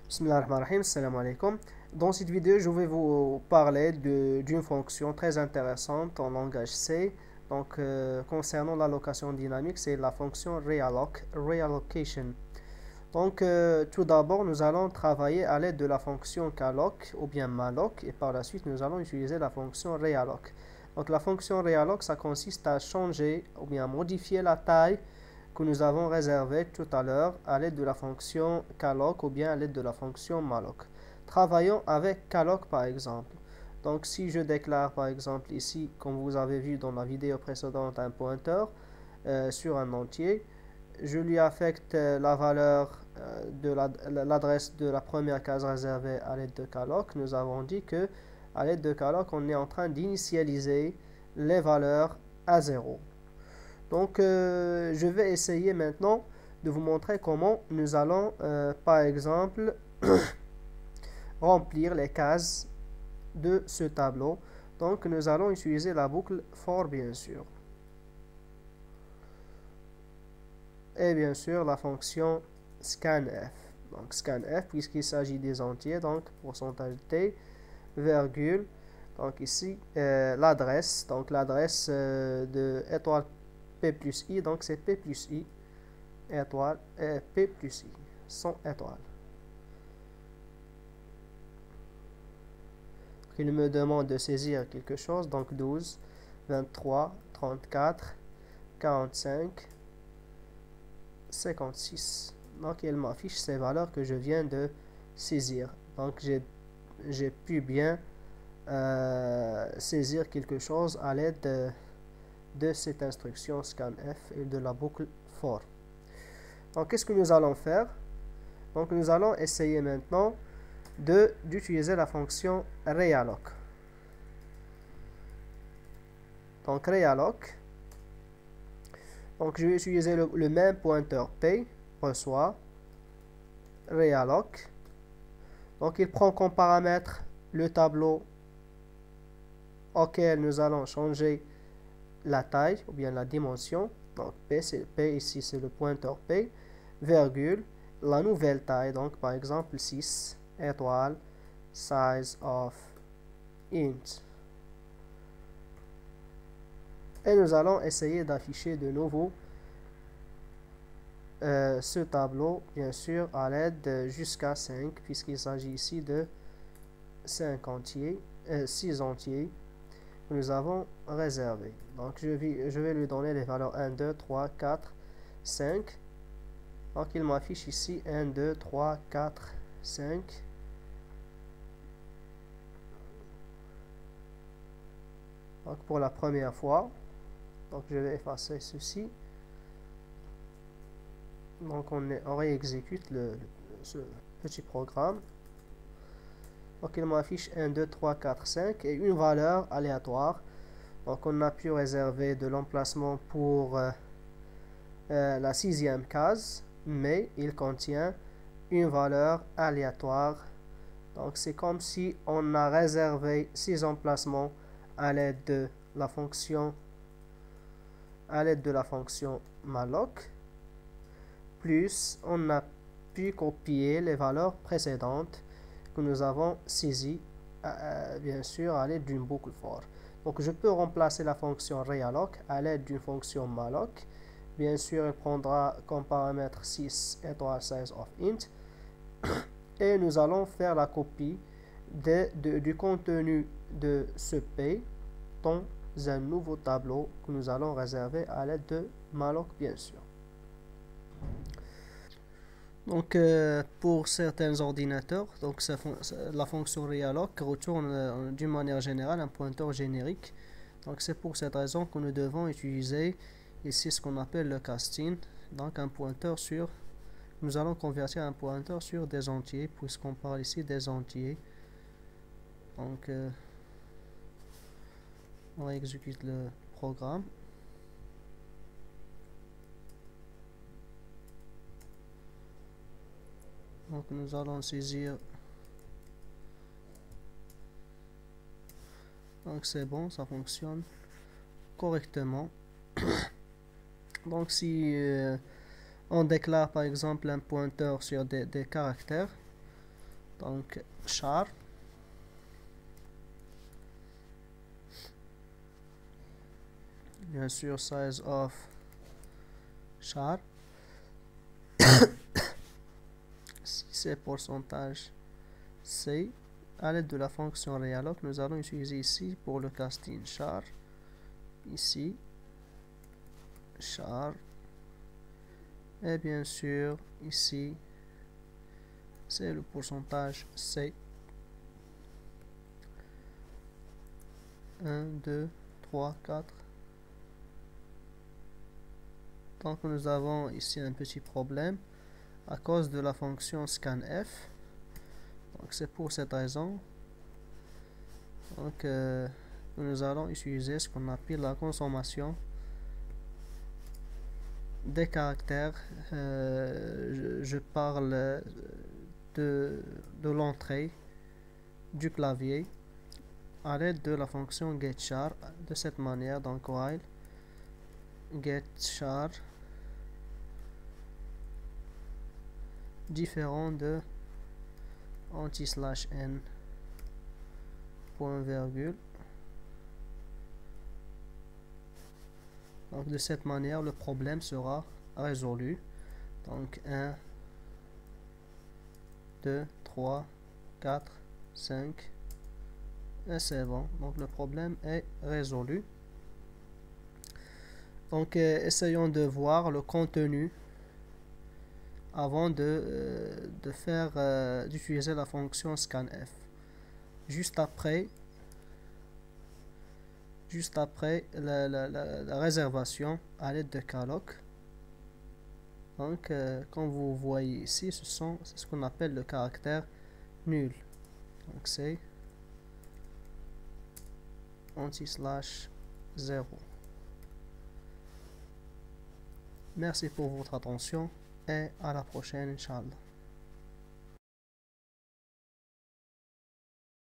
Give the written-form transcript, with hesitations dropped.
Bismillahirrahmanirrahim, salam alaikum. Dans cette vidéo, je vais vous parler d'une fonction très intéressante en langage C. Concernant l'allocation dynamique, c'est la fonction reallocation. Tout d'abord, nous allons travailler à l'aide de la fonction calloc ou bien malloc, et par la suite, nous allons utiliser la fonction realloc. Donc, la fonction realloc, ça consiste à changer ou bien à modifier la taille que nous avons réservé tout à l'heure à l'aide de la fonction calloc ou bien à l'aide de la fonction malloc. Travaillons avec calloc par exemple. Donc si je déclare par exemple ici, comme vous avez vu dans la vidéo précédente, un pointeur sur un entier, je lui affecte la valeur de l'adresse de la première case réservée à l'aide de calloc. Nous avons dit que à l'aide de calloc, on est en train d'initialiser les valeurs à 0. Je vais essayer maintenant de vous montrer comment nous allons, par exemple, remplir les cases de ce tableau. Donc, nous allons utiliser la boucle for, bien sûr. Et bien sûr, la fonction scanf. Donc, scanf, puisqu'il s'agit des entiers, donc pourcentage T, virgule. Donc, ici, l'adresse. Donc, l'adresse de étoile P plus I, donc c'est P plus I, étoile, P plus I, 100 étoiles. Il me demande de saisir quelque chose, donc 12, 23, 34, 45, 56. Donc il m'affiche ces valeurs que je viens de saisir. Donc j'ai pu bien saisir quelque chose à l'aide de cette instruction scanf et de la boucle for. Donc qu'est-ce que nous allons faire? Donc nous allons essayer maintenant d'utiliser la fonction realloc. Donc realloc. Donc je vais utiliser le même pointeur P, reçoit, realloc. Donc il prend comme paramètre le tableau auquel nous allons changer la taille ou bien la dimension. Donc P ici c'est le pointeur P, virgule, la nouvelle taille, donc par exemple 6, étoile, size of int. Et nous allons essayer d'afficher de nouveau ce tableau, bien sûr, à l'aide de jusqu'à 5, puisqu'il s'agit ici de 5 entiers, 6 entiers que nous avons réservés. Donc je vais lui donner les valeurs 1, 2, 3, 4, 5. Donc il m'affiche ici 1, 2, 3, 4, 5. Donc pour la première fois, donc je vais effacer ceci. Donc on réexécute ce petit programme. Donc il m'affiche 1, 2, 3, 4, 5 et une valeur aléatoire. Donc on a pu réserver de l'emplacement pour la 6e case, mais il contient une valeur aléatoire. Donc c'est comme si on a réservé 6 emplacements à l'aide de la fonction malloc, plus on a pu copier les valeurs précédentes que nous avons saisies bien sûr à l'aide d'une boucle for. Donc je peux remplacer la fonction realloc à l'aide d'une fonction malloc. Bien sûr, il prendra comme paramètre 6 étoile size of int et nous allons faire la copie du contenu de ce P dans un nouveau tableau que nous allons réserver à l'aide de malloc, bien sûr. Donc pour certains ordinateurs, donc la fonction realloc retourne d'une manière générale un pointeur générique. Donc c'est pour cette raison que nous devons utiliser ici ce qu'on appelle le casting, donc un pointeur sur, nous allons convertir un pointeur sur des entiers, puisqu'on parle ici des entiers. Donc on exécute le programme. Donc nous allons saisir. Donc c'est bon, ça fonctionne correctement. Donc si on déclare par exemple un pointeur sur des caractères, Donc char, bien sûr size of char, si c'est pourcentage C, à l'aide de la fonction realloc, nous allons utiliser ici pour le casting char, ici char, et bien sûr ici c'est le pourcentage C. 1, 2, 3, 4. Donc nous avons ici un petit problème à cause de la fonction scanf. Donc c'est pour cette raison. Donc nous allons utiliser ce qu'on appelle la consommation des caractères. Je parle de l'entrée du clavier à l'aide de la fonction getChar de cette manière. Donc while getChar différent de anti/n point virgule. Donc de cette manière le problème sera résolu. Donc 1, 2, 3, 4, 5 et c'est bon. Donc le problème est résolu. Donc essayons de voir le contenu avant d'utiliser la fonction scanf. Juste après la réservation à l'aide de calloc. Donc comme vous voyez ici, c'est ce qu'on appelle le caractère nul. Donc c'est anti/0. Merci pour votre attention et à la prochaine, Inch'Allah.